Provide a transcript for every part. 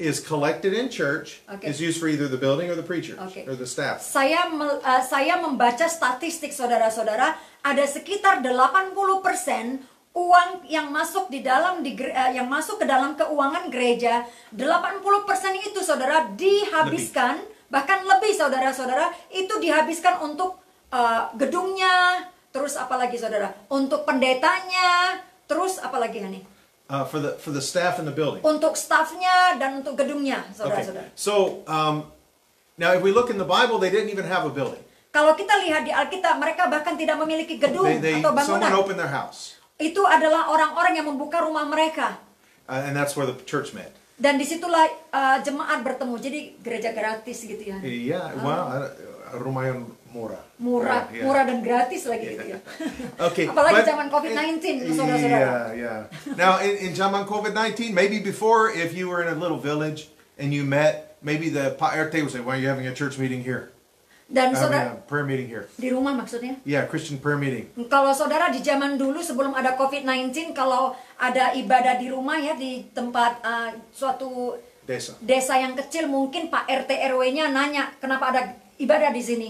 is collected in church is used for either the building or the preachers or the staff. Saya membaca statistik saudara-saudara, ada sekitar 80% uang yang masuk yang masuk ke dalam keuangan gereja, 80% itu saudara dihabiskan, bahkan lebih saudara-saudara, itu dihabiskan untuk gedungnya, terus apalagi saudara, untuk pendetanya, terus apalagi nih? For the staff in the building. Untuk staffnya dan untuk gedungnya, saudara-saudara. So now if we look in the Bible, they didn't even have a building. Kalau kita lihat di Alkitab, mereka bahkan tidak memiliki gedung atau bangunan. Someone opened their house. Itu adalah orang-orang yang membuka rumah mereka. And that's where the church met. Dan disitulah jemaat bertemu. Jadi gereja gratis gitu ya. Iya, lumayan murah. Murah dan gratis lagi gitu ya. Okay. Apalagi zaman COVID-19, saudara-saudara. Yeah. Now in zaman COVID-19, maybe before, if you were in a little village and you met, maybe the PRT would say, "Why are you having a church meeting here?" Dan saudara, prayer meeting here. Di rumah maksudnya? Yeah, Christian prayer meeting. Kalau saudara di zaman dulu sebelum ada COVID-19, kalau ada ibadah di rumah ya, di tempat suatu desa yang kecil, mungkin Pak RT RW-nya nanya, kenapa ada ibadah di sini?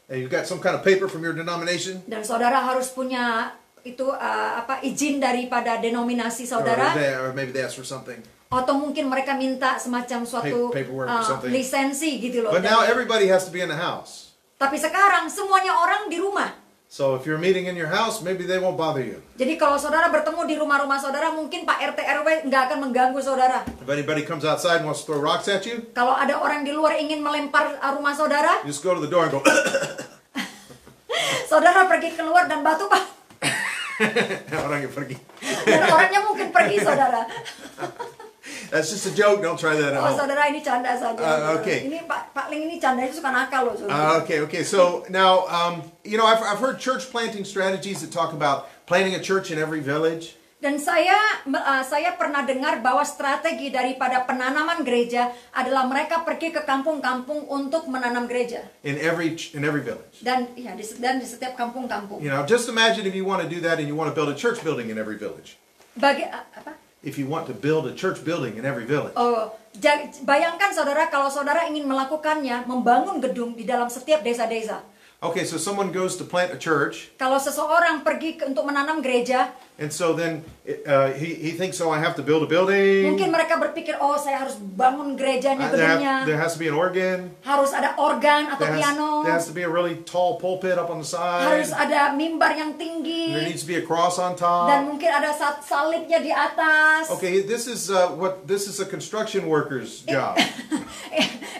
You got some kind of paper from your denomination? Dan saudara harus punya itu izin daripada denominasi saudara. Or maybe they ask for something. Atau mungkin mereka minta semacam suatu lisensi gitu loh. But now everybody has to be in the house. Tapi sekarang semuanya orang di rumah. So if you're meeting in your house, maybe they won't bother you. Jadi kalau saudara bertemu di rumah-rumah saudara, mungkin Pak RT RW nggak akan mengganggu saudara. If anybody comes outside and wants to throw rocks at you, kalau ada orang di luar ingin melempar rumah saudara, you just go to the door and go. Saudara pergi keluar dan batu Pak. Orangnya pergi. Dan orangnya mungkin pergi saudara. That's just a joke. Don't try that at home. Saudara, ini canda saja. Okay. Ini Pak Ling ini canda itu suka nakal loh. Saudara. Okay. So now, I've heard church planting strategies that talk about planting a church in every village. Dan saya pernah dengar bahwa strategi daripada penanaman gereja adalah mereka pergi ke kampung-kampung untuk menanam gereja. In every village. Dan di setiap kampung-kampung. Just imagine if you want to do that and you want to build a church building in every village. If you want to build a church building in every village. Bayangkan saudara kalau saudara ingin melakukannya, membangun gedung di dalam setiap desa-desa. Okay, so someone goes to plant a church. Kalau seseorang pergi untuk menanam gereja. And so then he thinks, I have to build a building. Mungkin mereka berpikir, saya harus bangun gerejanya, gedungnya. There has to be an organ. Harus ada organ atau piano. There has to be a really tall pulpit up on the side. Harus ada mimbar yang tinggi. There needs to be a cross on top. Dan mungkin ada salibnya di atas. Okay, this is a construction worker's job.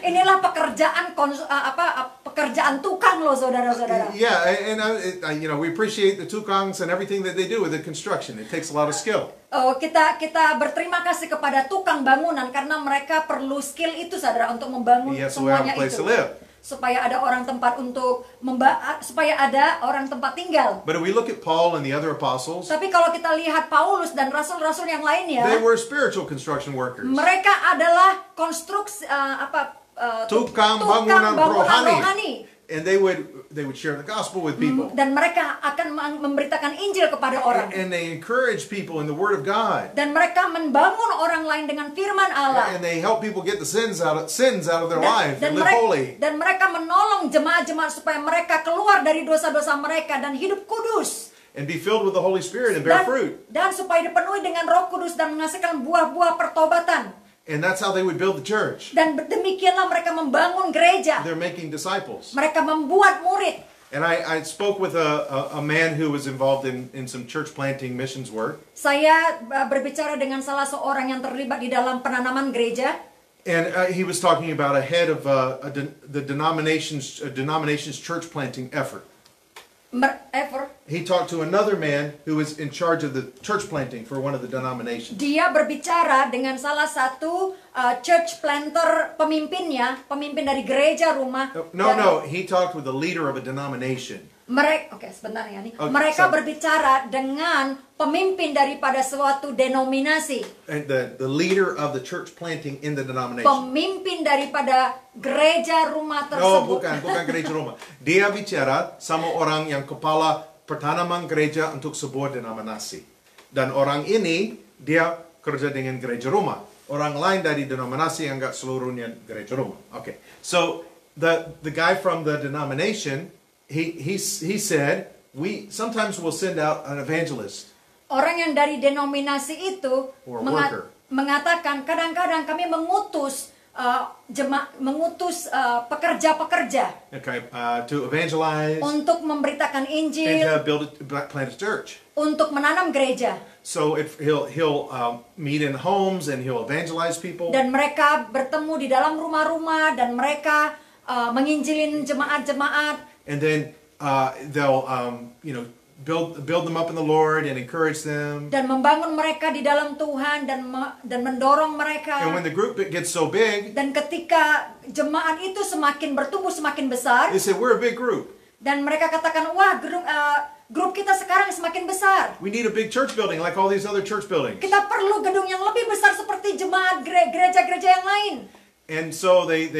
Inilah pekerjaan tukang loh, saudara-saudara. Yeah, and we appreciate the tukangs and everything that they do with the construction. It takes a lot of skill. Kita berterima kasih kepada tukang bangunan karena mereka perlu skill itu, saudara, untuk membangun semuanya itu. Supaya ada orang tempat supaya ada orang tempat tinggal. But if we look at Paul and the other apostles, tapi kalau kita lihat Paulus dan rasul-rasul yang lainnya, they were spiritual construction workers. Mereka adalah konstruksi tukang bangunan rohani. And they would share the gospel with people. Dan mereka akan memberitakan Injil kepada orang. And they encourage people in the Word of God. Dan mereka membangun orang lain dengan firman Allah. And they help people get the sins out of their lives and live holy. Dan mereka menolong jemaat-jemaat supaya mereka keluar dari dosa-dosa mereka dan hidup kudus. And be filled with the Holy Spirit and bear fruit. Dan supaya dipenuhi dengan Roh Kudus dan menghasilkan buah-buah pertobatan. And that's how they would build the church. Dan demikianlah mereka membangun gereja. They're making disciples. Mereka membuat murid. And I spoke with a man who was involved in some church planting missions work. Saya berbicara dengan salah seorang yang terlibat di dalam penanaman gereja. And he was talking about a head of the denomination's church planting effort. He talked to another man who was in charge of the church planting for one of the denominations. Dia berbicara dengan salah satu church planter pemimpin dari gereja rumah. No, he talked with the leader of a denomination. Sebentar ya nih. Mereka berbicara dengan pemimpin daripada suatu denominasi. And the leader of the church planting in the denomination. Pemimpin daripada gereja rumah tersebut. No, bukan gereja rumah. Dia bicara sama orang yang kepala pertanaman gereja untuk sebuah denominasi. Dan orang ini dia kerja dengan gereja rumah. orang lain dari denominasi yang enggak seluruhnya gereja rumah. Okay. So the guy from the denomination, he said, we sometimes will send out an evangelist. Orang yang dari denominasi itu mengatakan kadang-kadang kami mengutus pekerja-pekerja to evangelize, untuk memberitakan Injil, and to plant a church. Untuk menanam gereja. So he'll meet in homes and he'll evangelize people. Dan mereka bertemu di dalam rumah-rumah dan mereka menginjilin jemaat-jemaat. And then they'll build them up in the Lord and encourage them. Dan membangun mereka di dalam Tuhan dan mendorong mereka. And when the group gets so big, dan ketika jemaat itu semakin bertumbuh semakin besar, they say we're a big group. Dan mereka katakan, wah grup kita sekarang semakin besar. We need a big church building like all these other church buildings. Kita perlu gedung yang lebih besar seperti jemaat gereja-gereja yang lain. And so they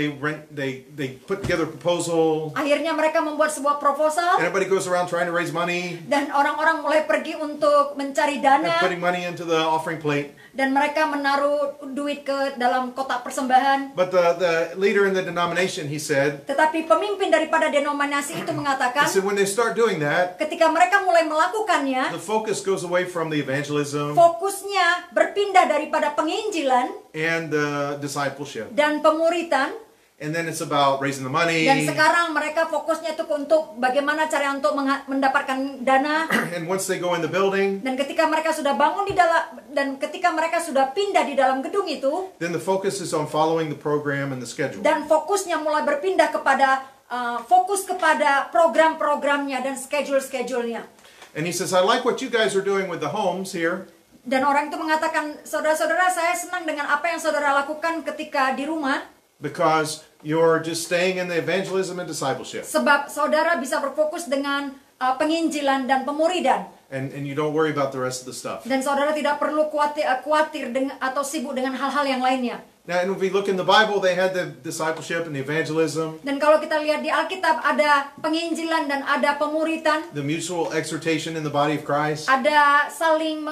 put together a proposal. Akhirnya mereka membuat sebuah proposal. Everybody goes around trying to raise money. Dan orang-orang mulai pergi untuk mencari dana. And putting money into the offering plate. Dan mereka menaruh duit ke dalam kotak persembahan. But the leader in the denomination, he said. Tetapi pemimpin daripada denominasi itu mengatakan. He said when they start doing that. Ketika mereka mulai melakukannya. The focus goes away from the evangelism. Fokusnya berpindah daripada penginjilan. And discipleship. Dan pemuritan. And then it's about raising the money. Dan sekarang mereka fokusnya itu untuk bagaimana cara untuk mendapatkan dana. And once they go in the building. Dan ketika mereka sudah bangun di dalam dan ketika mereka sudah pindah di dalam gedung itu. Then the focus is on following the program and the schedule. Dan fokusnya mulai berpindah kepada fokus kepada program-programnya dan schedule-schedule-nya. And he says, I like what you guys are doing with the homes here. Dan orang itu mengatakan, saudara-saudara, saya senang dengan apa yang saudara lakukan ketika di rumah. Because you're just staying in the evangelism and discipleship. Sebab saudara bisa berfokus dengan penginjilan dan pemuridan. And you don't worry about the rest of the stuff. Dan saudara tidak perlu khawatir dengan atau sibuk dengan hal-hal yang lainnya. Now, and if we look in the Bible, they had the discipleship and the evangelism. Dan kalau kita lihat di Alkitab ada penginjilan dan ada pemuritan. The mutual exhortation in the body of Christ. Ada saling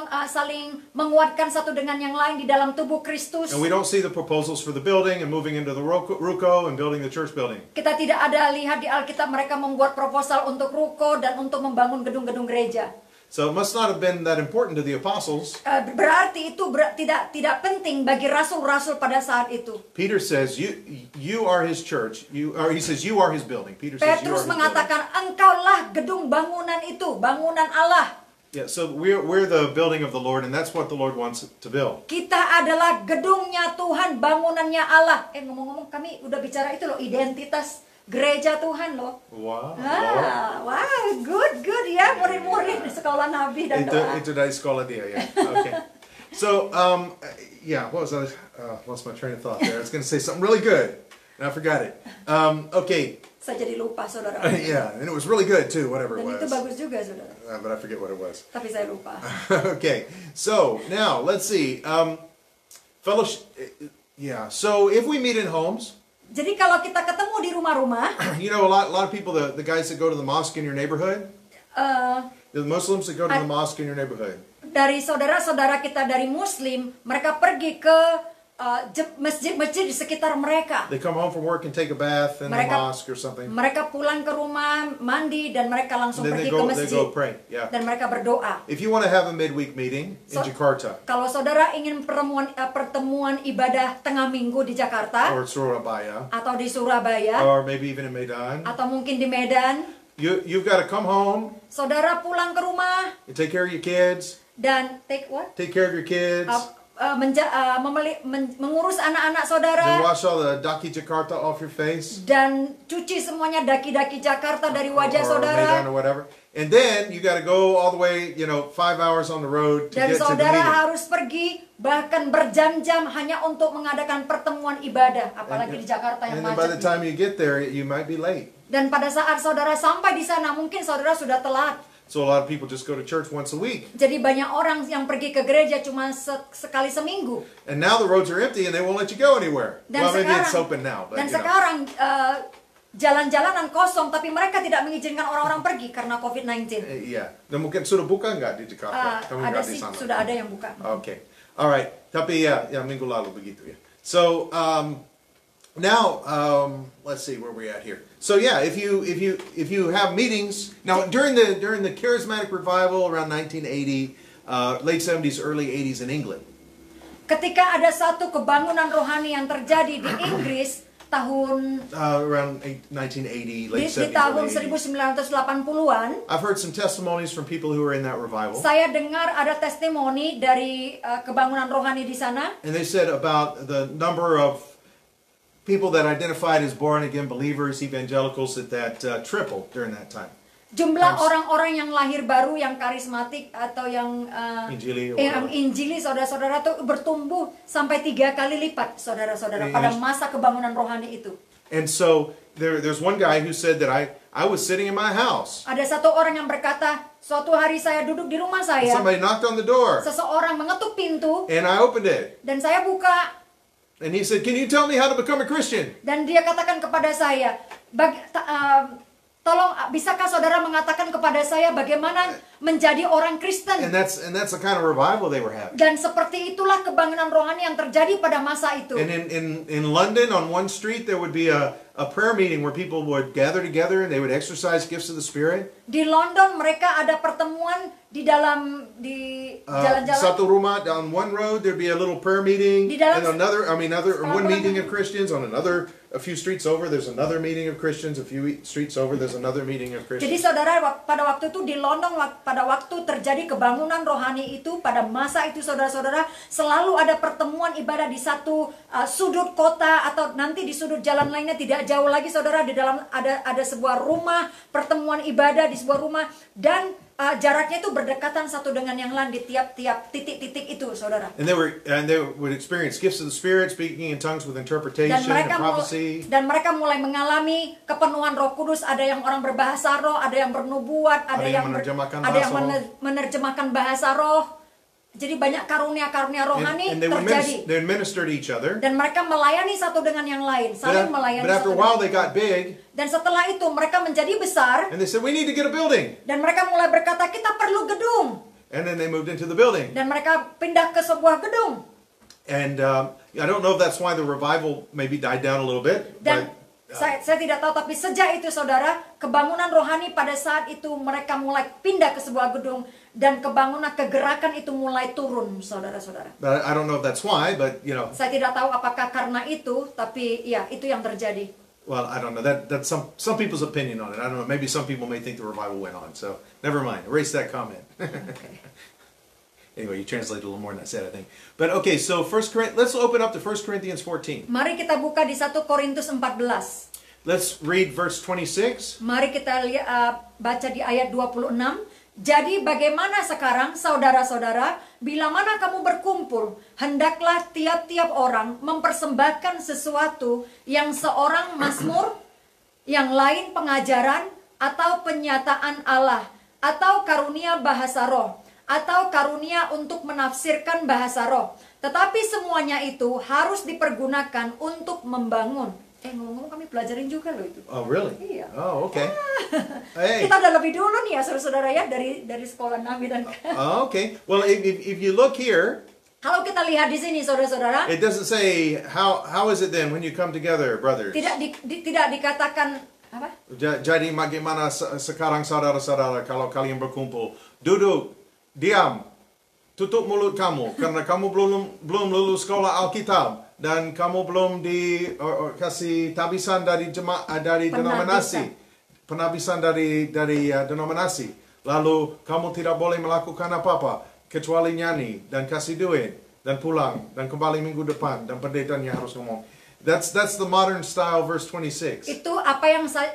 menguatkan satu dengan yang lain di dalam tubuh Kristus. And we don't see the proposals for the building and moving into the ruko and building the church building. Kita tidak ada lihat di Alkitab mereka membuat proposal untuk ruko dan untuk membangun gedung-gedung gereja. So it must not have been that important to the apostles. Berarti itu tidak penting bagi rasul-rasul pada saat itu. Peter says you are his church. He says you are his building. Peter says you are Petrus his mengatakan engkaulah gedung bangunan itu, bangunan Allah. Yeah, so we're the building of the Lord, and that's what the Lord wants to build. Kita adalah gedungnya Tuhan, bangunannya Allah. Ngomong-ngomong kami udah bicara itu loh, identitas gereja Tuhan loh. Wow. Wow, good ya, murid-murid di sekolah Nabi dan doa. Itu dari sekolah dia, ya. Okay. So, yeah, what was I? Lost my train of thought there. I was going to say something really good, and I forgot it. Okay. Saya jadi lupa, saudara. Yeah, and it was really good too, whatever it was. Dan itu bagus juga, saudara. But I forget what it was. Tapi saya lupa. Okay, so now let's see. Fellowship. Yeah. So if we meet in homes. Jadi kalau kita ketemu di rumah-rumah, you know, a lot of people, the guys that go to the mosque in your neighborhood, the Muslims that go to the mosque in your neighborhood. Dari saudara-saudara kita dari Muslim, mereka pergi ke masjid-masjid di sekitar mereka. They come home from work and take a bath in the mosque or something. Mereka pulang ke rumah, mandi, dan mereka langsung pergi ke masjid. They go pray. Yeah. Dan mereka berdoa. If you want to have a midweek meeting in Jakarta. Kalau saudara ingin pertemuan ibadah tengah minggu di Jakarta. Or Surabaya. Atau di Surabaya. Or maybe even in Medan. Atau mungkin di Medan. You've got to come home. Saudara pulang ke rumah. You take care of your kids. Dan take what? Take care of your kids. Mengurus anak-anak saudara. Then wash all the daki Jakarta off your face. Dan cuci semuanya daki-daki Jakarta dari wajah saudara. Or whatever. And then you got to go all the way, 5 hours on the road to Dan get to the meeting. saudara harus pergi bahkan berjam-jam hanya untuk mengadakan pertemuan ibadah, apalagi di Jakarta yang macet. And by the time you get there, you might be late. Dan pada saat saudara sampai di sana, mungkin saudara sudah telat. So a lot of people just go to church once a week. Jadi banyak orang yang pergi ke gereja cuma sekali seminggu. And now the roads are empty and they won't let you go anywhere. Dan well, maybe it's open now. But, dan sekarang jalan-jalanan kosong, tapi mereka tidak mengizinkan orang-orang pergi karena COVID-19. Iya. Dan mungkin sudah buka nggak di Jakarta? Ada sih, sudah ada yang buka. Okay. All right. Tapi ya minggu lalu begitu ya. So now let's see where we're at here. So yeah, if you have meetings now during the charismatic revival around 1980, late 70s, early 80s in England. Ketika ada satu kebangunan rohani yang terjadi di Inggris tahun around 1980, late 70s, di tahun 1980-an. I've heard some testimonies from people who were in that revival. Saya dengar ada testimoni dari kebangunan rohani di sana. And they said about the number of people that identified as born again believers, evangelicals, that tripled during that time. Jumlah orang-orang yang lahir baru, yang karismatik atau yang Injili, saudara-saudara, itu bertumbuh sampai 3 kali lipat, saudara-saudara, pada masa kebangunan rohani itu. And so there's one guy who said that I was sitting in my house. Ada satu orang yang berkata, suatu hari saya duduk di rumah saya. Somebody knocked on the door. Seseorang mengetuk pintu. And I opened it. Dan saya buka. And he said, "Can you tell me how to become a Christian?" Dan dia katakan kepada saya, tolong, bisakah saudara mengatakan kepada saya bagaimana menjadi orang Kristen? And that's the kind of revival they were having. Dan seperti itulah kebangunan rohani yang terjadi pada masa itu. And in London, on one street, there would be a prayer meeting where people would gather together and they would exercise gifts of the Spirit. Di London mereka ada pertemuan di jalan-jalan. Satu rumah on one road there'd be a little prayer meeting, and one meeting of Christians on another. A few streets over, there's another meeting of Christians. A few streets over, there's another meeting of Christians. Jadi saudara, pada waktu itu di London, pada waktu terjadi kebangunan rohani itu, pada masa itu saudara-saudara, selalu ada pertemuan ibadah di satu sudut kota atau nanti di sudut jalan lainnya, tidak jauh lagi saudara, di dalam ada sebuah rumah, pertemuan ibadah di sebuah rumah, dan jaraknya itu berdekatan satu dengan yang lain di tiap-tiap titik-titik itu, saudara. And they would experience gifts of the Spirit, speaking in tongues with interpretation and prophecy. Dan mereka mulai mengalami kepenuhan Roh Kudus. Ada yang orang berbahasa roh, ada yang bernubuat, ada yang menerjemahkan bahasa roh. Jadi banyak karunia-karunia rohani terjadi. They minister to each other. Dan mereka melayani satu dengan yang lain, saling melayani. But after a while they got big. Dan setelah itu mereka menjadi besar. And they said, "We need to get a building." Dan mereka mulai berkata, kita perlu gedung. And then they moved into the building. Dan mereka pindah ke sebuah gedung. And I don't know if that's why the revival maybe died down a little bit. Dan saya tidak tahu, tapi sejak itu saudara, kebangunan rohani pada saat itu mereka mulai pindah ke sebuah gedung dan kebangunan kegerakan itu mulai turun, saudara-saudara. But I don't know if that's why, but Saya tidak tahu apakah karena itu, tapi ya itu yang terjadi. Well, I don't know. That's some people's opinion on it. I don't know. Maybe some people may think the revival went on. So never mind. Erase that comment. Okay. Anyway, you translated a little more than I said, I think. But okay, so let's open up to 1 Corinthians 14. Mari kita buka di 1 Korintus 14. Let's read verse 26. Mari kita baca di ayat 26. Jadi bagaimana sekarang saudara-saudara, bila mana kamu berkumpul, hendaklah tiap-tiap orang mempersembahkan sesuatu, yang seorang mazmur, yang lain pengajaran, atau penyataan Allah, atau karunia bahasa roh, atau karunia untuk menafsirkan bahasa roh. Tetapi semuanya itu harus dipergunakan untuk membangun. Ngomong-ngomong kami pelajarin juga loh itu. Oh, really? Iya. Oh, okay. Hey. Kita udah lebih dulu nih ya, saudara-saudara ya, dari sekolah Nabi dan Oh, okay. Well, if you look here, kalau kita lihat di sini, saudara-saudara, it doesn't say how is it then when you come together, brothers? Tidak dikatakan apa? Jadi bagaimana sekarang saudara-saudara kalau kalian berkumpul, duduk, diam, tutup mulut kamu karena kamu belum lulus sekolah Alkitab. Dan kamu belum dikasih tabisan dari denominasi, penabisan dari denominasi. Lalu kamu tidak boleh melakukan apa-apa kecuali nyanyi dan kasih duit dan pulang dan kembali minggu depan dan pendetanya harus ngomong. That's the modern style, verse 26. Itu apa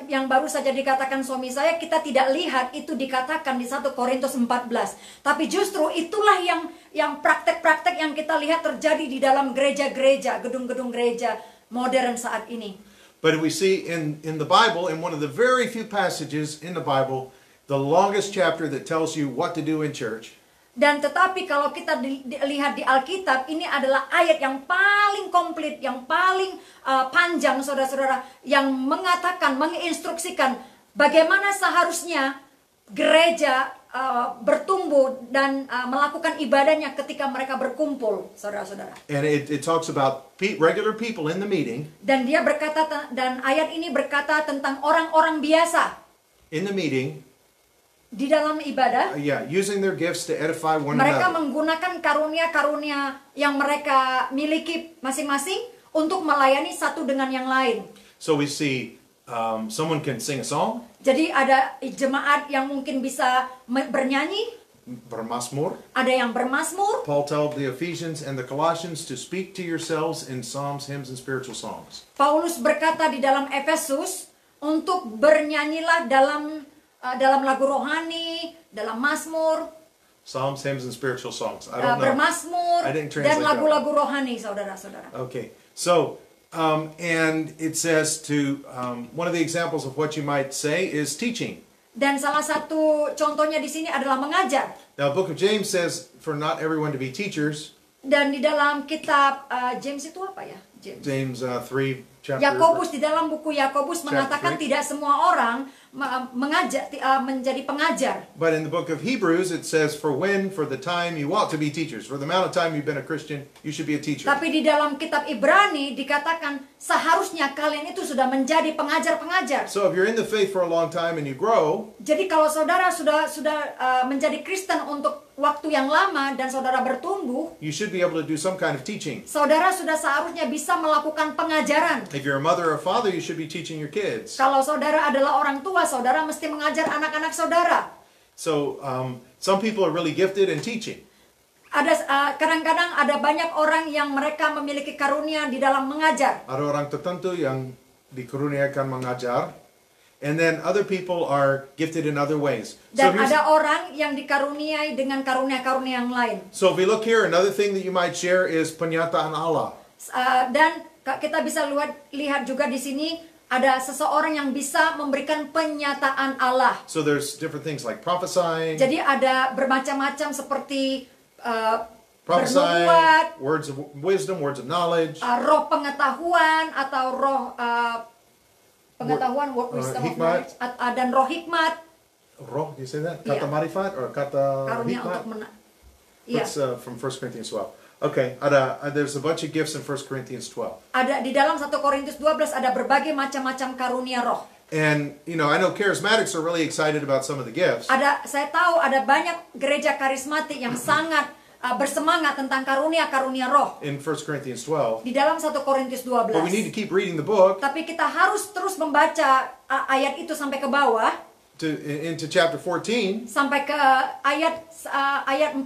yang baru saja dikatakan suami saya, kita tidak lihat itu dikatakan di 1 Korintus 14. Tapi justru itulah yang praktek-praktek yang kita lihat terjadi di dalam gereja-gereja, gedung-gedung gereja modern saat ini. But we see in the Bible, in one of the very few passages in the Bible, the longest chapter that tells you what to do in church. Dan tetapi kalau kita lihat di Alkitab, ini adalah ayat yang paling komplit, yang paling panjang, saudara-saudara, yang mengatakan, menginstruksikan bagaimana seharusnya gereja bertumbuh dan melakukan ibadahnya ketika mereka berkumpul, saudara-saudara. And it talks about regular people in the meeting. Dan dia berkata, dan ayat ini berkata tentang orang-orang biasa in the meeting, di dalam ibadah, using their gifts to edify one mereka another. menggunakan karunia-karunia yang mereka miliki masing-masing untuk melayani satu dengan yang lain. So we see someone can sing a song. Jadi ada jemaat yang mungkin bisa bernyanyi, bermasmur. Ada yang bermasmur. Paul told the Ephesians and the Colossians to speak to yourselves in psalms, hymns, and spiritual songs. Paulus berkata di dalam Efesus untuk bernyanyilah dalam lagu rohani, dalam mazmur, psalms, hymns, and spiritual songs. I don't know. Bermasmur dan lagu-lagu rohani, saudara-saudara. Okay, so and it says to one of the examples of what you might say is teaching. Dan salah satu contohnya di sini adalah mengajar. Now, the book of James says for not everyone to be teachers. Dan di dalam kitab James itu apa ya? James 3 chapter. Yakobus, di dalam buku Yakobus mengatakan tidak semua orang menjadi pengajar. But in the book of Hebrews it says for the time you ought to be teachers. For the amount of time you've been a Christian, you should be a teacher. Tapi di dalam kitab Ibrani dikatakan seharusnya kalian itu sudah menjadi pengajar-pengajar. So if you're in the faith for a long time and you grow, jadi kalau saudara sudah menjadi Kristen untuk waktu yang lama dan saudara bertumbuh, you should be able to do some kind of teaching. Saudara sudah seharusnya bisa melakukan pengajaran. If you're a mother or a father, you should be teaching your kids. Kalau saudara adalah orang tua, saudara mesti mengajar anak-anak saudara. So some people are really gifted in teaching. Kadang-kadang ada banyak orang yang mereka memiliki karunia di dalam mengajar. Ada orang tertentu yang dikaruniakan mengajar. And then other people are gifted in other ways. Dan ada orang yang dikaruniai dengan karunia-karunia yang lain. So if we look here, another thing that you might share is penyataan Allah. Dan kita bisa lihat juga di sini ada seseorang yang bisa memberikan penyataan Allah. So there's different things like prophesying. Jadi ada bermacam-macam seperti prophesying, bernubuat, words of wisdom, words of knowledge, roh pengetahuan atau roh pengetahuan, wisdom of knowledge, dan roh hikmat. Roh, do you say that? Kata marifat or kata karunia hikmat? Untuk It's from 1 Corinthians 12. Okay, there's a bunch of gifts in 1 Corinthians 12. Ada di dalam 1 Korintus 12 ada berbagai macam-macam karunia roh. And I know charismatics are really excited about some of the gifts. Saya tahu ada banyak gereja karismatik yang sangat bersemangat tentang karunia-karunia roh. In 1 Corinthians 12. Di dalam 1 Korintus 12. But we need to keep reading the book. Tapi kita harus terus membaca ayat itu sampai ke bawah. Into chapter 14. Sampai ke ayat 14.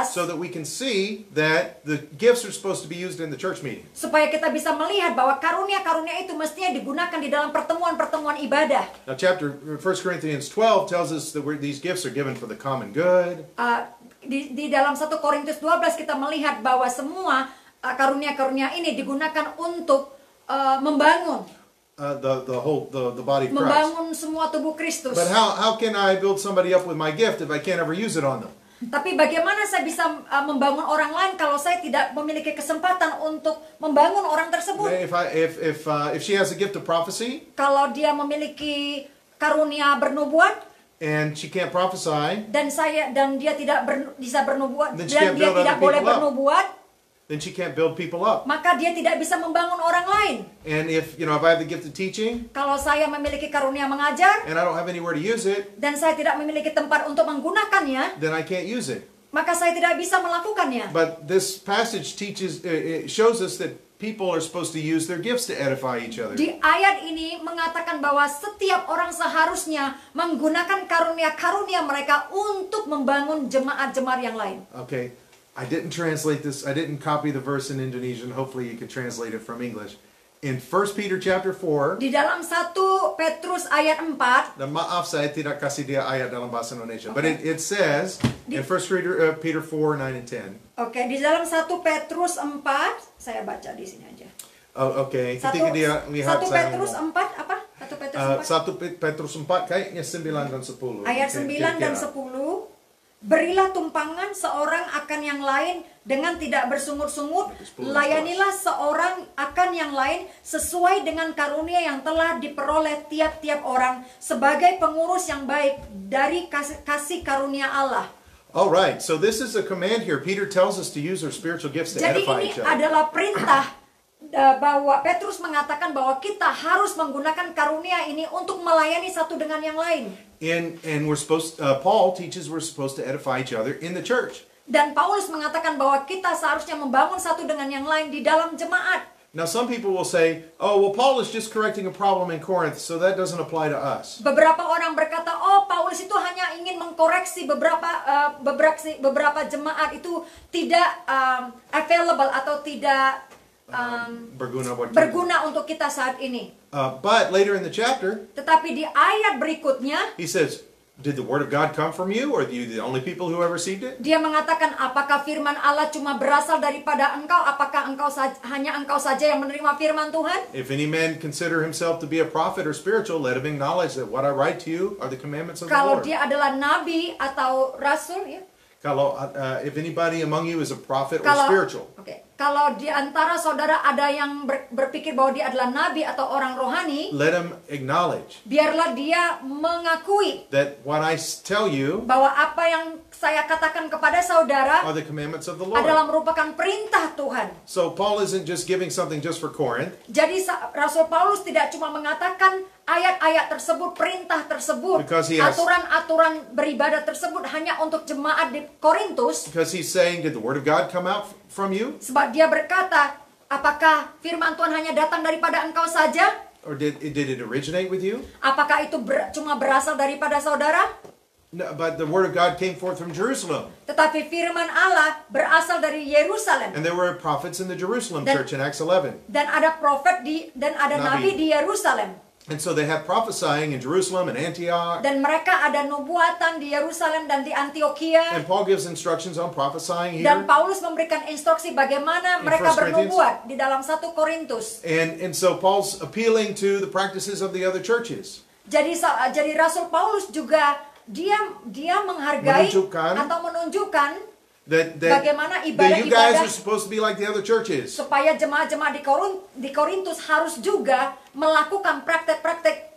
So that we can see that the gifts are supposed to be used in the church meeting. Supaya kita bisa melihat bahwa karunia-karunia itu mestinya digunakan di dalam pertemuan-pertemuan ibadah. Now 1 Corinthians 12 tells us that these gifts are given for the common good. Di dalam 1 Korintus 12 kita melihat bahwa semua karunia-karunia ini digunakan untuk membangun the body of Christ. Membangun semua tubuh Kristus. But how can I build somebody up with my gift if I can't ever use it on them? Tapi bagaimana saya bisa membangun orang lain kalau saya tidak memiliki kesempatan untuk membangun orang tersebut? If she has a gift of prophecy, kalau dia memiliki karunia bernubuat, and she can't prophesy, dan dia tidak bisa bernubuat, dan dia tidak boleh bernubuat, then she can't build people up. Maka dia tidak bisa membangun orang lain. And if I have the gift of teaching, kalau saya memiliki karunia mengajar, and I don't have anywhere to use it, dan saya tidak memiliki tempat untuk menggunakannya, then I can't use it. Maka saya tidak bisa melakukannya. But this passage shows us that people are supposed to use their gifts to edify each other. Di ayat ini mengatakan bahwa setiap orang seharusnya menggunakan karunia-karunia mereka untuk membangun jemaat-jemaat yang lain. Okay. I didn't translate this. I didn't copy the verse in Indonesian. Hopefully you could translate it from English. In 1 Peter chapter 4. Di dalam 1 Petrus ayat 4. Dan maaf saya tidak kasih dia ayat dalam bahasa Indonesia. Okay. But it says in 1 Peter 4, 9 and 10. Oke, di dalam 1 Petrus 4, saya baca di sini aja. Oh, oke. Ketika dia lihat 1 Petrus 4 apa? 1 Petrus 4. 1 Petrus 4 kayaknya 9 dan 10. Ayat 9 dan 10. Berilah tumpangan seorang akan yang lain dengan tidak bersungut-sungut, layanilah seorang akan yang lain sesuai dengan karunia yang telah diperoleh tiap-tiap orang sebagai pengurus yang baik dari kasih karunia Allah. All right, so this is a command here. Peter tells us to use our spiritual gifts to Jadi edify ini each other. adalah perintah bahwa Petrus mengatakan bahwa kita harus menggunakan karunia ini untuk melayani satu dengan yang lain. And we're supposed. Paul teaches we're supposed to edify each other in the church. Dan Paulus mengatakan bahwa kita seharusnya membangun satu dengan yang lain di dalam jemaat. Now, some people will say, "Oh, well, Paul is just correcting a problem in Corinth, so that doesn't apply to us." Beberapa orang berkata, oh Paulus itu hanya ingin mengkoreksi beberapa jemaat itu tidak available atau tidak berguna untuk kita saat ini. But later in the chapter, Tetapi di ayat berikutnya, he says, "Did the word of God come from you, or are you the only people who ever received it?" dia mengatakan, apakah firman Allah cuma berasal daripada engkau? Apakah hanya engkau saja yang menerima firman Tuhan? If any man consider himself to be a prophet or spiritual, let him acknowledge that what I write to you are the commandments of the Kalau Lord. dia adalah nabi atau rasul, ya. Kalau if anybody among you is a prophet or spiritual, Kalau di antara saudara ada yang berpikir bahwa dia adalah nabi atau orang rohani, let him acknowledge biarlah dia mengakui that what I tell you bahwa apa yang saya katakan kepada saudara are the commandments of the adalah Lord. merupakan perintah Tuhan. So Paul isn't just giving something just for Corinth. Jadi Rasul Paulus tidak cuma mengatakan ayat-ayat tersebut, perintah tersebut, Because he has- aturan-aturan beribadah tersebut hanya untuk jemaat di Korintus, Because he's saying, did the word of God come out from you? sebab dia berkata, apakah firman Tuhan hanya datang daripada engkau saja? Or did it originate with you? Apakah itu cuma berasal daripada saudara? No, but the word of God came forth from Jerusalem. Tetapi firman Allah berasal dari Yerusalem. And there were prophets in the Jerusalem Dan- church in Acts 11. Dan ada profet dan ada nabi di Yerusalem. And so they had prophesying in Jerusalem and Antioch. Dan mereka ada nubuatan di Yerusalem dan di Antioquia. And Paul gives instructions on prophesying Dan here. Paulus memberikan instruksi bagaimana In mereka 1 Corinthians. bernubuat di dalam 1 Korintus. And so Paul's appealing to the practices of the other churches. Jadi Rasul Paulus juga dia menghargai Menunjukkan atau menunjukkan That bagaimana you guys ibadah-ibadah are supposed to be like the other churches. supaya jemaat-jemaat di Korintus harus juga melakukan praktek-praktek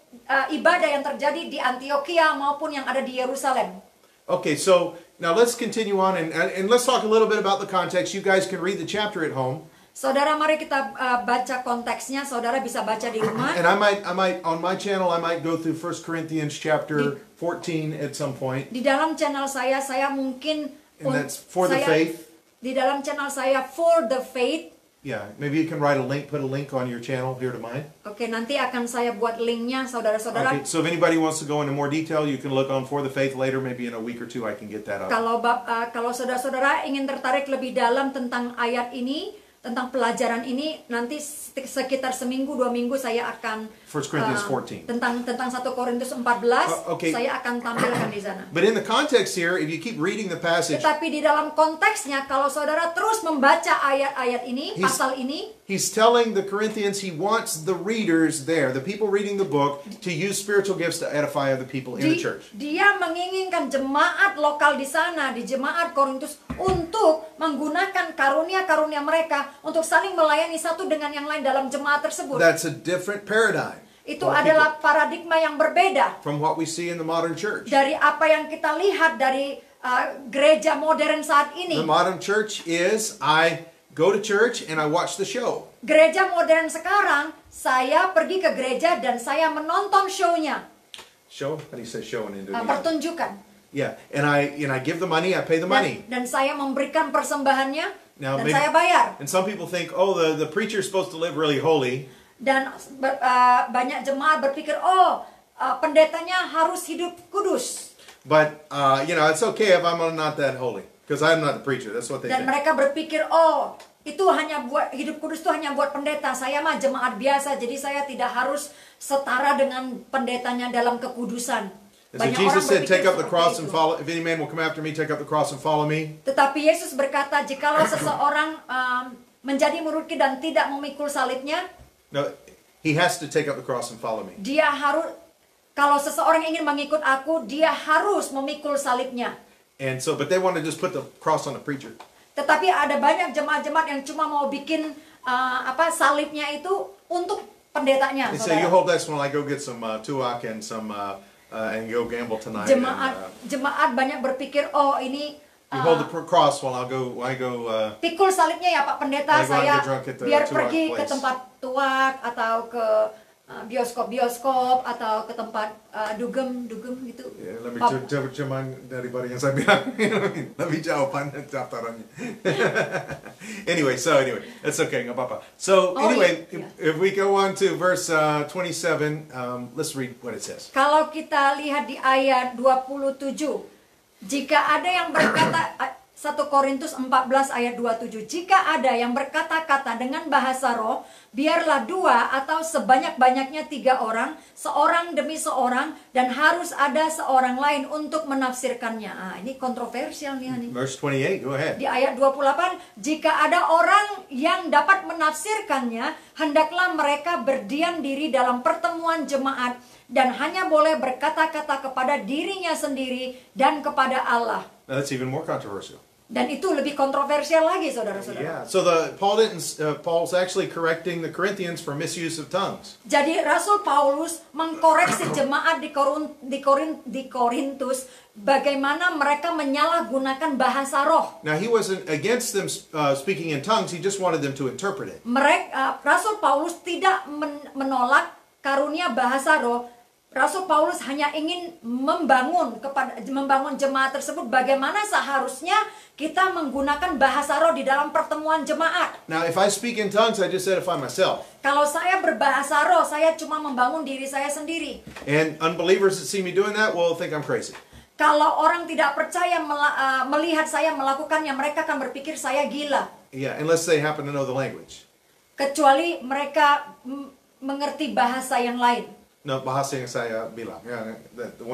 ibadah yang terjadi di Antioquia maupun yang ada di Yerusalem. Okay, so now let's continue on and let's talk a little bit about the context. You guys can read the chapter at home. Saudara, mari kita baca konteksnya. Saudara bisa baca di rumah. And I might on my channel I might go through 1 Corinthians chapter 14 at some point. Di dalam channel saya mungkin And that's for the faith. Di dalam channel saya For the Faith. Yeah, maybe you can put a link on your channel here to mine. Oke, nanti akan saya buat linknya, saudara-saudara. Okay, so if anybody wants to go into more detail, you can look on For the Faith later. Maybe in a week or two I can get that up. Kalau saudara-saudara ingin tertarik lebih dalam tentang ayat ini, tentang pelajaran ini, nanti sekitar seminggu 2 minggu saya akan 1 Corinthians 14. tentang 1 Korintus 14 Okay. saya akan tampilkan di sana. But in the context here, if you keep reading the passage, Tetapi di dalam konteksnya, kalau saudara terus membaca ayat-ayat ini, pasal ini, he's telling the Corinthians he wants the readers there, the people reading the book, to use spiritual gifts to edify other people in the church. Dia menginginkan jemaat lokal di sana, di jemaat Korintus, untuk menggunakan karunia-karunia mereka untuk saling melayani satu dengan yang lain dalam jemaat tersebut. That's a different paradigm. Itu adalah paradigma yang berbeda From what we see in the modern church. dari apa yang kita lihat dari gereja modern saat ini. The modern church is I go to church and I watch the show. Gereja modern sekarang, saya pergi ke gereja dan saya menonton show-nya. Show? How do you say show in Indonesia? Pertunjukan. Yeah, and I give the money, I pay the money. Dan saya memberikan persembahannya Now, dan maybe- saya bayar. And some people think, oh, the preacher's supposed to live really holy. Dan banyak jemaat berpikir, pendetanya harus hidup kudus. But, it's okay if I'm not that holy. Because I'm not the preacher. That's what they Dan think. mereka berpikir, itu hanya buat hidup kudus itu hanya buat pendeta. Saya mah jemaat biasa, jadi saya tidak harus setara dengan pendetanya dalam kekudusan. And so Jesus said, take up the cross and follow. If any man will come after me, take up the cross and follow me. Tetapi Yesus berkata, jikalau seseorang menjadi muridku dan tidak memikul salibnya, No, he has to take up the cross and follow me. dia harus, kalau seseorang ingin mengikut aku, dia harus memikul salibnya. And so, but they want to just put the cross on the preacher. Tetapi ada banyak jemaat-jemaat yang cuma mau bikin salibnya itu untuk pendetanya. So you hope that's when I go get some tuak and some and go gamble tonight. Jemaat banyak berpikir, oh ini you hold the cross while I go pikul salibnya ya Pak Pendeta, saya biar pergi place. ke tempat tuak atau ke bioskop atau ke tempat dugem gitu. Yeah, lebih cuman daripada yang saya bilang. Lebih jawaban daftarannya. Anyway, that's okay, nggak apa-apa. So if we go on to verse 27, let's read what it says. Kalau kita lihat di ayat 27, jika ada yang berkata 1 Korintus 14 ayat 27, jika ada yang berkata-kata dengan bahasa roh, biarlah 2 atau sebanyak-banyaknya 3 orang, seorang demi seorang, dan harus ada seorang lain untuk menafsirkannya. Ini kontroversial nih. Verse 28, go ahead. Di ayat 28, jika ada orang yang dapat menafsirkannya, hendaklah mereka berdiam diri dalam pertemuan jemaat, dan hanya boleh berkata-kata kepada dirinya sendiri dan kepada Allah. Now that's even more controversial. Dan itu lebih kontroversial lagi, saudara-saudara. Yeah. So Paul's actually correcting the Corinthians for misuse of tongues. Jadi Rasul Paulus mengkoreksi jemaat di Korintus bagaimana mereka menyalahgunakan bahasa roh. Now he wasn't against them speaking in tongues. He just wanted them to interpret it. Rasul Paulus tidak menolak karunia bahasa roh. Rasul Paulus hanya ingin membangun jemaat tersebut bagaimana seharusnya kita menggunakan bahasa roh di dalam pertemuan jemaat. Now if I speak in tongues, I just edify myself. Kalau saya berbahasa roh, saya cuma membangun diri saya sendiri. And unbelievers that see me doing that will think I'm crazy. Kalau orang tidak percaya melihat saya melakukannya, mereka akan berpikir saya gila. Yeah, unless they happen to know the language. Kecuali mereka mengerti bahasa yang lain. No, bahasa yang saya bilang. Yeah,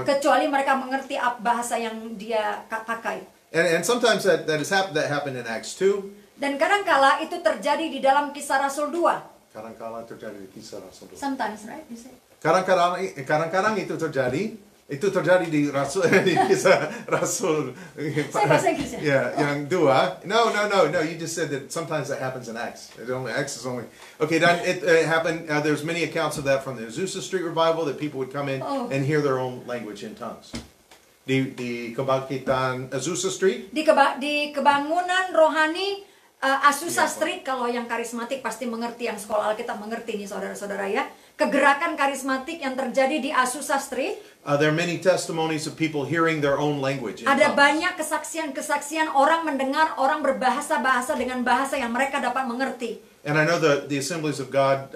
kecuali mereka mengerti bahasa yang dia pakai. And sometimes that happened in Acts 2. Dan kadang-kala itu terjadi di dalam Kisah Rasul 2. Kadang-kala terjadi di Kisah Rasul 2. Sometimes, right? You say? Kadang-kadang itu terjadi di Kisah Rasul. Saya bahasa Inggris ya? Yeah, yang 2. No. You just said that sometimes that happens in Acts. Acts is only. Okay, then it happened. There's many accounts of that from the Azusa Street revival that people would come in and hear their own language in tongues. Di kebangkitan Azusa Street. Di kebangunan rohani Azusa Street, kalau yang karismatik pasti mengerti, yang sekolah Alkitab mengerti nih saudara-saudara ya. Kegerakan karismatik yang terjadi di Azusa Street. There are many testimonies of people hearing their own language. Ada banyak kesaksian-kesaksian orang mendengar orang berbahasa-bahasa dengan bahasa yang mereka dapat mengerti. And I know the Assemblies of God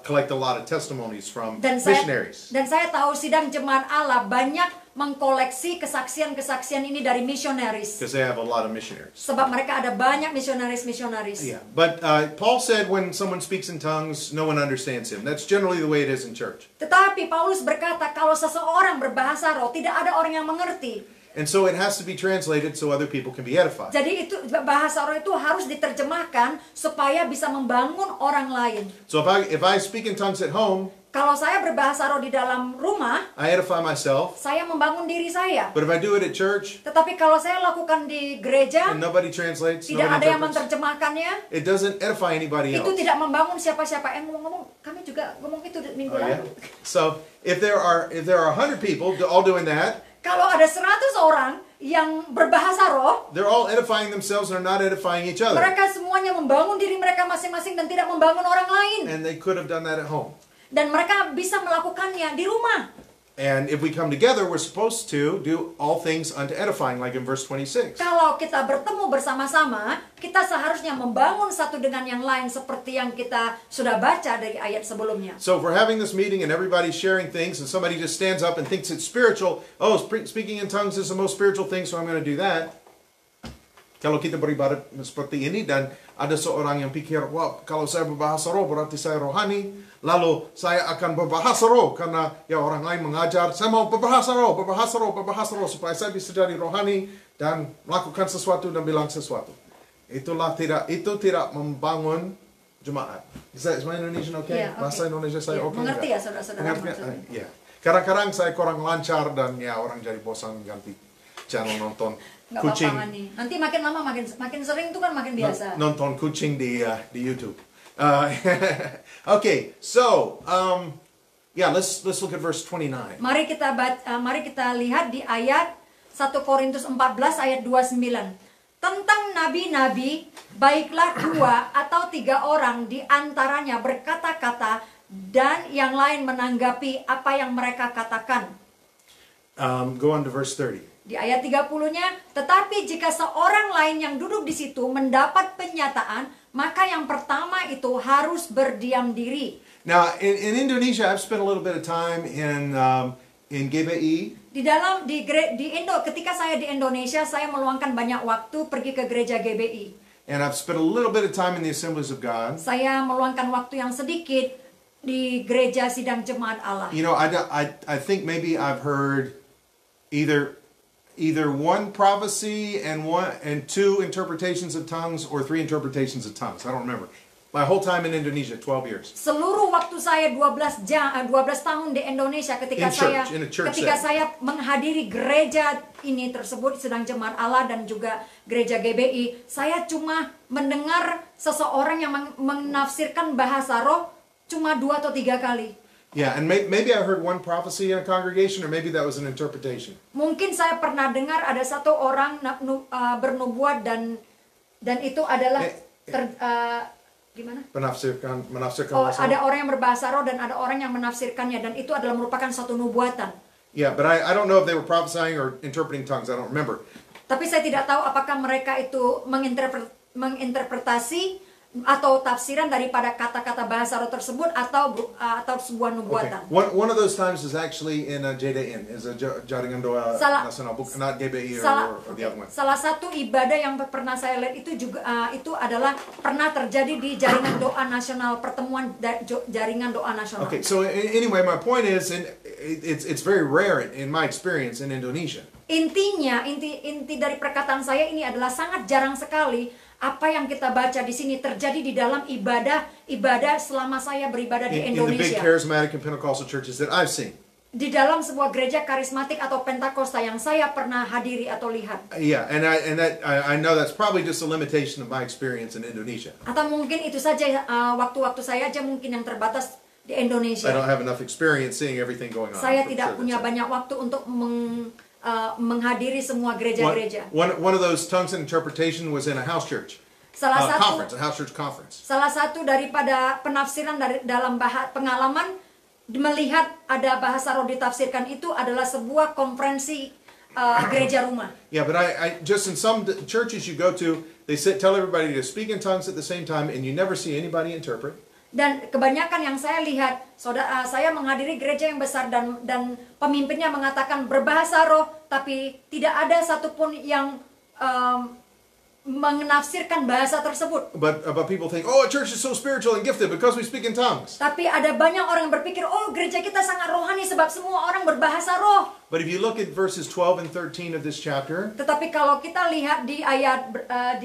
collect a lot of testimonies from missionaries. Dan saya tahu sidang jemaat Allah banyak mengkoleksi kesaksian-kesaksian ini dari missionaries. Because they have a lot of missionaries. Sebab mereka ada banyak misionaris-misionaris. Yeah, but Paul said when someone speaks in tongues, no one understands him. That's generally the way it is in church. Tetapi Paulus berkata kalau seseorang berbahasa roh, tidak ada orang yang mengerti. And so it has to be translated so other people can be edified. Jadi itu bahasa roh itu harus diterjemahkan supaya bisa membangun orang lain. So if I speak in tongues at home, kalau saya berbahasa roh di dalam rumah, I edify myself. Saya membangun diri saya. But if I do it at church, tetapi kalau saya lakukan di gereja, and nobody translates, tidak ada yang menerjemahkannya, it doesn't edify anybody else. Itu tidak membangun siapa-siapa. Yang ngomong, kami juga ngomong itu minggu lalu. So if there are 100 people all doing that, kalau ada 100 orang yang berbahasa roh, they're all edifying themselves and are not edifying each other. Mereka semuanya membangun diri mereka masing-masing dan tidak membangun orang lain. And they could have done that at home. Dan mereka bisa melakukannya di rumah. And if we come together, we're supposed to do all things unto edifying, like in verse 26. Kalau kita bertemu bersama-sama, kita seharusnya membangun satu dengan yang lain seperti yang kita sudah baca dari ayat sebelumnya. So if we're having this meeting and everybody's sharing things and somebody just stands up and thinks it's spiritual, oh, speaking in tongues is the most spiritual thing, so I'm going to do that. Kalau kita beribadat seperti ini dan ada seorang yang pikir, wah, kalau saya berbahasa roh berarti saya rohani, lalu saya akan berbahasa roh karena ya orang lain mengajar, saya mau berbahasa roh supaya saya bisa jadi rohani dan melakukan sesuatu dan bilang sesuatu. Itu tidak membangun jemaat. Is my Indonesian okay? Yeah, okay. Bahasa Indonesia saya oke. Mengerti ya saudara-saudara? Ya. Kadang-kadang saya kurang lancar dan ya orang jadi bosan ganti channel nonton nggak bapangan nih. Nanti makin lama makin sering tuh kan makin biasa. Nonton kucing di YouTube. Okay, so let's look at verse 29. Mari kita lihat di ayat 1 Korintus 14 ayat 29. Tentang nabi-nabi, baiklah 2 atau 3 orang di antaranya berkata-kata dan yang lain menanggapi apa yang mereka katakan. Go on to verse 30. Di ayat 30-nya, tetapi jika seorang lain yang duduk di situ mendapat penyataan, maka yang pertama itu harus berdiam diri. Now, in Indonesia, I've spent a little bit of time in GBI. Ketika saya di Indonesia, saya meluangkan banyak waktu pergi ke gereja GBI. And I've spent a little bit of time in the Assemblies of God. Saya meluangkan waktu yang sedikit di gereja sidang jemaat Allah. You know, I think maybe I've heard either one prophecy and 2 interpretations of tongues or 3 interpretations of tongues. I don't remember. My whole time in Indonesia, 12 years. Seluruh waktu saya 12 tahun di Indonesia ketika saya menghadiri gereja ini tersebut sedang jemaat Allah dan juga gereja GBI, saya cuma mendengar seseorang yang menafsirkan bahasa roh cuma 2 atau 3 kali. Yeah, and maybe I heard one prophecy in a congregation, or maybe that was an interpretation. Mungkin saya pernah dengar ada satu orang bernubuat dan itu adalah gimana? Menafsirkan ada orang yang berbahasa roh dan ada orang yang menafsirkannya dan itu adalah merupakan satu nubuatan. Yeah, but I don't know if they were prophesying or interpreting tongues. I don't remember. Tapi saya tidak tahu apakah mereka itu menginterpretasi atau tafsiran daripada kata-kata bahasa roh tersebut atau sebuah nubuatan. Okay. One of those times is actually in JDN, is a Jaringan Doa Nasional, not GBI or the other one. Salah satu ibadah yang pernah saya lihat itu juga itu adalah pernah terjadi di Jaringan Doa Nasional, pertemuan Jaringan Doa Nasional. Okay, so anyway, my point is, it's very rare in my experience in Indonesia. Inti dari perkataan saya ini adalah sangat jarang sekali apa yang kita baca di sini terjadi di dalam ibadah selama saya beribadah di Indonesia. In the big charismatic and Pentecostal churches that I've seen. Di dalam sebuah gereja karismatik atau Pentakosta yang saya pernah hadiri atau lihat. Yeah, and I know that's probably just a limitation of my experience in Indonesia. Atau mungkin itu saja waktu-waktu saya aja mungkin yang terbatas di Indonesia. I don't have enough experience seeing everything going on. Saya tidak punya banyak waktu untuk menghadiri semua gereja-gereja. One of those tongues and interpretation was in a house church. A house church conference. Salah satu daripada penafsiran dalam pengalaman melihat ada bahasa roh ditafsirkan itu adalah sebuah konferensi gereja rumah. Yeah, but I just in some churches you go to, they tell everybody to speak in tongues at the same time, and you never see anybody interpret. Dan kebanyakan yang saya lihat, saya menghadiri gereja yang besar dan pemimpinnya mengatakan berbahasa roh, tapi tidak ada satupun yang menafsirkan bahasa tersebut. But people think, oh, a church is so spiritual and gifted because we speak in tongues. Tapi ada banyak orang yang berpikir, oh, gereja kita sangat rohani sebab semua orang berbahasa roh. But if you look at verses 12 and 13 of this chapter, tetapi kalau kita lihat di ayat 12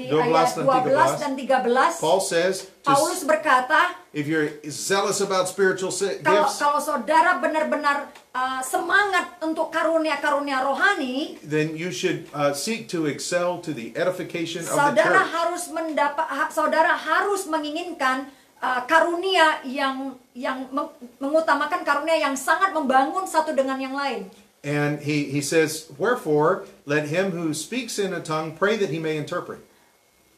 dan 13, Paulus berkata, if you're zealous about spiritual gifts, kalau saudara benar-benar semangat untuk karunia-karunia rohani, then you should seek to excel to the edification of the church. Saudara harus menginginkan karunia yang mengutamakan karunia yang sangat membangun satu dengan yang lain. And he says, wherefore, let him who speaks in a tongue pray that he may interpret.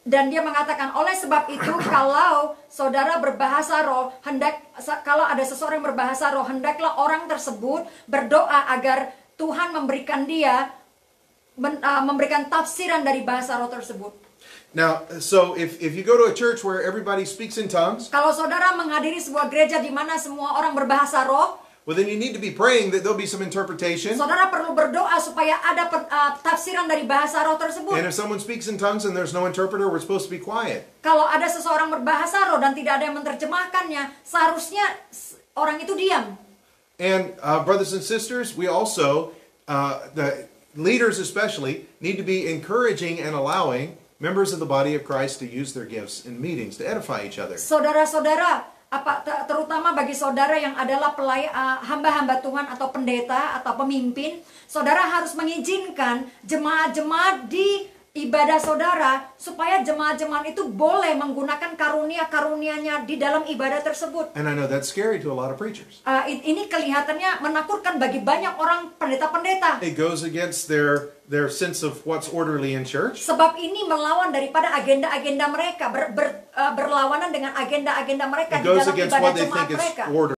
Dan dia mengatakan, oleh sebab itu, kalau saudara berbahasa roh, kalau ada seseorang yang berbahasa roh, hendaklah orang tersebut berdoa agar Tuhan memberikan dia, memberikan tafsiran dari bahasa roh tersebut. Now, so if you go to a church where everybody speaks in tongues, kalau saudara menghadiri sebuah gereja di mana semua orang berbahasa roh, well, then you need to be praying that there'll be some interpretation. Saudara perlu berdoa supaya ada tafsiran dari bahasa roh tersebut. And if someone speaks in tongues and there's no interpreter, we're supposed to be quiet. Kalau ada seseorang berbahasa roh dan tidak ada yang menerjemahkannya, seharusnya orang itu diam. And brothers and sisters, we also, the leaders especially, need to be encouraging and allowing members of the body of Christ to use their gifts in meetings to edify each other. Saudara-saudara, terutama bagi saudara yang adalah hamba-hamba Tuhan atau pendeta atau pemimpin, saudara harus mengizinkan jemaat-jemaat di ibadah saudara supaya jemaat-jemaat itu boleh menggunakan karunia-karunianya di dalam ibadah tersebut. And I know that's scary to a lot of preachers. Ini kelihatannya menakutkan bagi banyak orang pendeta-pendeta. It goes against their sense of what's orderly in church. Sebab ini melawan daripada agenda-agenda mereka, berlawanan dengan agenda-agenda mereka di dalam ibadah jemaat mereka.